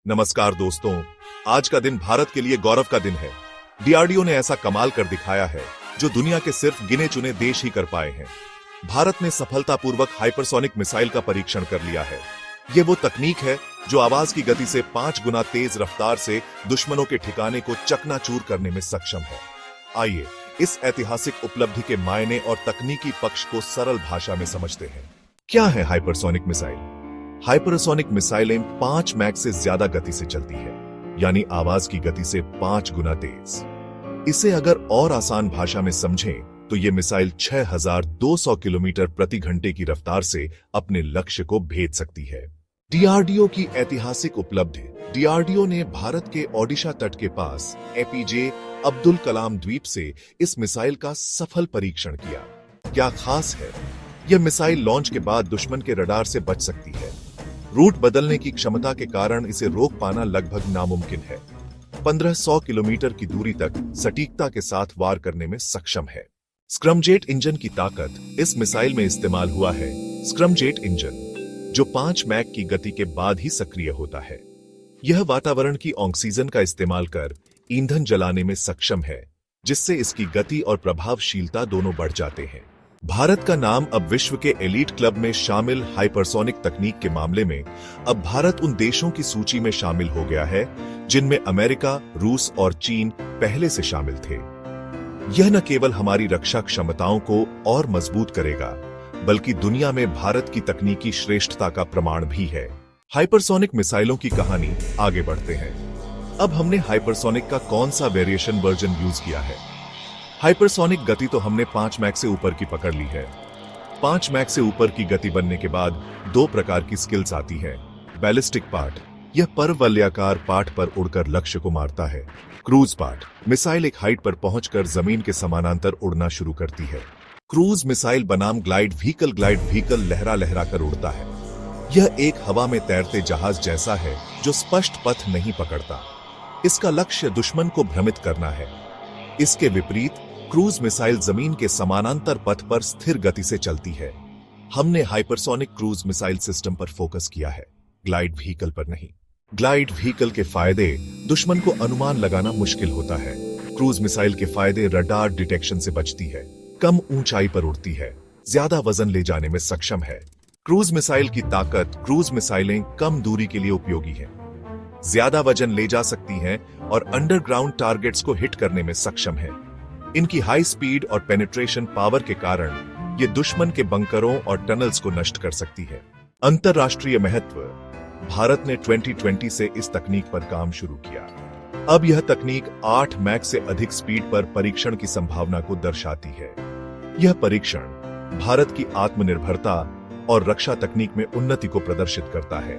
नमस्कार दोस्तों, आज का दिन भारत के लिए गौरव का दिन है। डीआरडीओ ने ऐसा कमाल कर दिखाया है जो दुनिया के सिर्फ गिने चुने देश ही कर पाए हैं। भारत ने सफलतापूर्वक हाइपरसोनिक मिसाइल का परीक्षण कर लिया है। ये वो तकनीक है जो आवाज की गति से 5 गुना तेज रफ्तार से दुश्मनों के ठिकाने को चकनाचूर करने में सक्षम है। आइए इस ऐतिहासिक उपलब्धि के मायने और तकनीकी पक्ष को सरल भाषा में समझते हैं। क्या है हाइपरसोनिक मिसाइल? हाइपरसोनिक मिसाइलें 5 मैक से ज्यादा गति से चलती है, यानी आवाज की गति से 5 गुना तेज। इसे अगर और आसान भाषा में समझें तो ये मिसाइल 6200 किलोमीटर प्रति घंटे की रफ्तार से अपने लक्ष्य को भेद सकती है। डीआरडीओ की ऐतिहासिक उपलब्धि। डीआरडीओ ने भारत के ओडिशा तट के पास एपीजे अब्दुल कलाम द्वीप से इस मिसाइल का सफल परीक्षण किया। क्या खास है? यह मिसाइल लॉन्च के बाद दुश्मन के रडार से बच सकती है। रूट बदलने की क्षमता के कारण इसे रोक पाना लगभग नामुमकिन है। 1500 किलोमीटर की दूरी तक सटीकता के साथ वार करने में सक्षम है। स्क्रमजेट इंजन की ताकत इस मिसाइल में इस्तेमाल हुआ है। स्क्रमजेट इंजन जो 5 मैक की गति के बाद ही सक्रिय होता है। यह वातावरण की ऑक्सीजन का इस्तेमाल कर ईंधन जलाने में सक्षम है, जिससे इसकी गति और प्रभावशीलता दोनों बढ़ जाते हैं। भारत का नाम अब विश्व के एलीट क्लब में शामिल हाइपरसोनिक तकनीक के मामले में अब भारत उन देशों की सूची में शामिल हो गया है जिनमें अमेरिका, रूस और चीन पहले से शामिल थे। यह न केवल हमारी रक्षा क्षमताओं को और मजबूत करेगा, बल्कि दुनिया में भारत की तकनीकी श्रेष्ठता का प्रमाण भी है। हाइपरसोनिक मिसाइलों की कहानी आगे बढ़ते हैं। अब हमने हाइपरसोनिक का कौन सा वेरिएशन वर्जन यूज किया है? हाइपरसोनिक गति तो हमने 5 मैक से ऊपर की पकड़ ली है। 5 मैक से ऊपर की गति बनने के बाद 2 प्रकार की स्किल्स आती है। बैलिस्टिक पार्ट, यह परवलयाकार पार्ट पर उड़कर लक्ष्य को मारता है। क्रूज पार्ट, मिसाइल एक हाइट पर पहुंचकर जमीन के समानांतर उड़ना शुरू करती है। क्रूज मिसाइल बनाम ग्लाइड व्हीकल लहरा लहरा कर उड़ता है। यह एक हवा में तैरते जहाज जैसा है जो स्पष्ट पथ नहीं पकड़ता। इसका लक्ष्य दुश्मन को भ्रमित करना है। इसके विपरीत क्रूज मिसाइल जमीन के समानांतर पथ पर स्थिर गति से चलती है। हमने हाइपरसोनिक क्रूज मिसाइल सिस्टम पर फोकस किया है, ग्लाइड व्हीकल पर नहीं। ग्लाइड व्हीकल के फायदे, दुश्मन को अनुमान लगाना मुश्किल होता है। क्रूज मिसाइल के फायदे, रडार डिटेक्शन से बचती है, कम ऊंचाई पर उड़ती है, ज्यादा वजन ले जाने में सक्षम है। क्रूज मिसाइल की ताकत, क्रूज मिसाइलें कम दूरी के लिए उपयोगी हैं, ज्यादा वजन ले जा सकती हैं और अंडरग्राउंड टारगेट्स को हिट करने में सक्षम है। इनकी हाई स्पीड और पेनिट्रेशन पावर के कारण ये दुश्मन के बंकरों और टनल्स को नष्ट कर सकती है। अंतरराष्ट्रीय महत्व। भारत ने 2020 से इस तकनीक पर काम शुरू किया। अब यह तकनीक 8 मैक से अधिक स्पीड पर परीक्षण की संभावना को दर्शाती है। यह परीक्षण भारत की आत्मनिर्भरता और रक्षा तकनीक में उन्नति को प्रदर्शित करता है।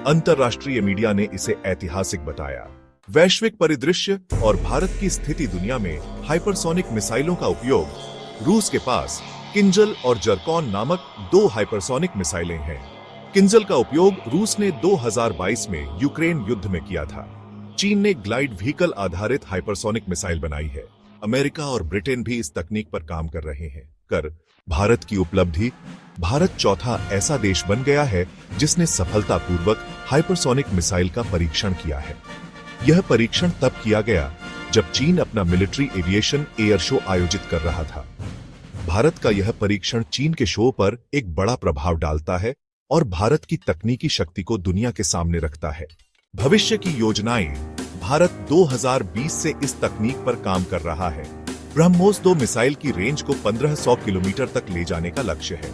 अंतरराष्ट्रीय मीडिया ने इसे ऐतिहासिक बताया। वैश्विक परिदृश्य और भारत की स्थिति। दुनिया में हाइपरसोनिक मिसाइलों का उपयोग। रूस के पास किंजल और जरकॉन नामक 2 हाइपरसोनिक मिसाइलें हैं। किंजल का उपयोग रूस ने 2022 में यूक्रेन युद्ध में किया था। चीन ने ग्लाइड व्हीकल आधारित हाइपरसोनिक मिसाइल बनाई है। अमेरिका और ब्रिटेन भी इस तकनीक पर काम कर रहे हैं। भारत की उपलब्धि। भारत चौथा ऐसा देश बन गया है जिसने सफलतापूर्वक हाइपरसोनिक मिसाइल का परीक्षण किया है। यह परीक्षण तब किया गया जब चीन अपना मिलिट्री एविएशन एयर शो आयोजित कर रहा था। भारत का यह परीक्षण चीन के शो पर एक बड़ा प्रभाव डालता है और भारत की तकनीकी शक्ति को दुनिया के सामने रखता है। भविष्य की योजनाएं। भारत 2020 से इस तकनीक पर काम कर रहा है। ब्रह्मोस 2 मिसाइल की रेंज को 1500 किलोमीटर तक ले जाने का लक्ष्य है।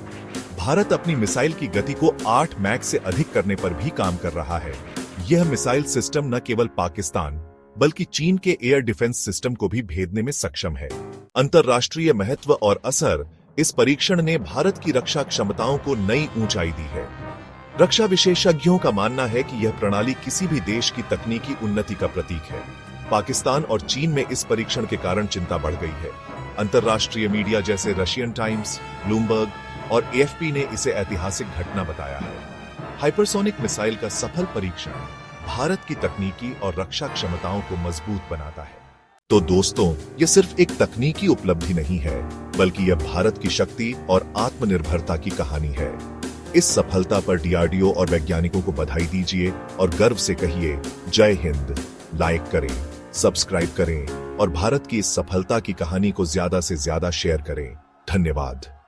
भारत अपनी मिसाइल की गति को 8 मैक से अधिक करने पर भी काम कर रहा है। यह मिसाइल सिस्टम न केवल पाकिस्तान बल्कि चीन के एयर डिफेंस सिस्टम को भी भेदने में सक्षम है। अंतरराष्ट्रीय महत्व और असर। इस परीक्षण ने भारत की रक्षा क्षमताओं को नई ऊंचाई दी है। रक्षा विशेषज्ञों का मानना है कि यह प्रणाली किसी भी देश की तकनीकी उन्नति का प्रतीक है। पाकिस्तान और चीन में इस परीक्षण के कारण चिंता बढ़ गई है। अंतरराष्ट्रीय मीडिया जैसे रशियन टाइम्स, ब्लूमबर्ग और एएफपी ने इसे ऐतिहासिक घटना बताया है। हाइपरसोनिक मिसाइल का सफल परीक्षण भारत की तकनीकी और रक्षा क्षमताओं को मजबूत बनाता है। तो दोस्तों, यह सिर्फ एक तकनीकी उपलब्धि नहीं है, बल्कि यह भारत की शक्ति और आत्मनिर्भरता की कहानी है। इस सफलता पर डीआरडीओ और वैज्ञानिकों को बधाई दीजिए और गर्व से कहिए जय हिंद। लाइक करें, सब्सक्राइब करें और भारत की इस सफलता की कहानी को ज्यादा से ज्यादा शेयर करें। धन्यवाद।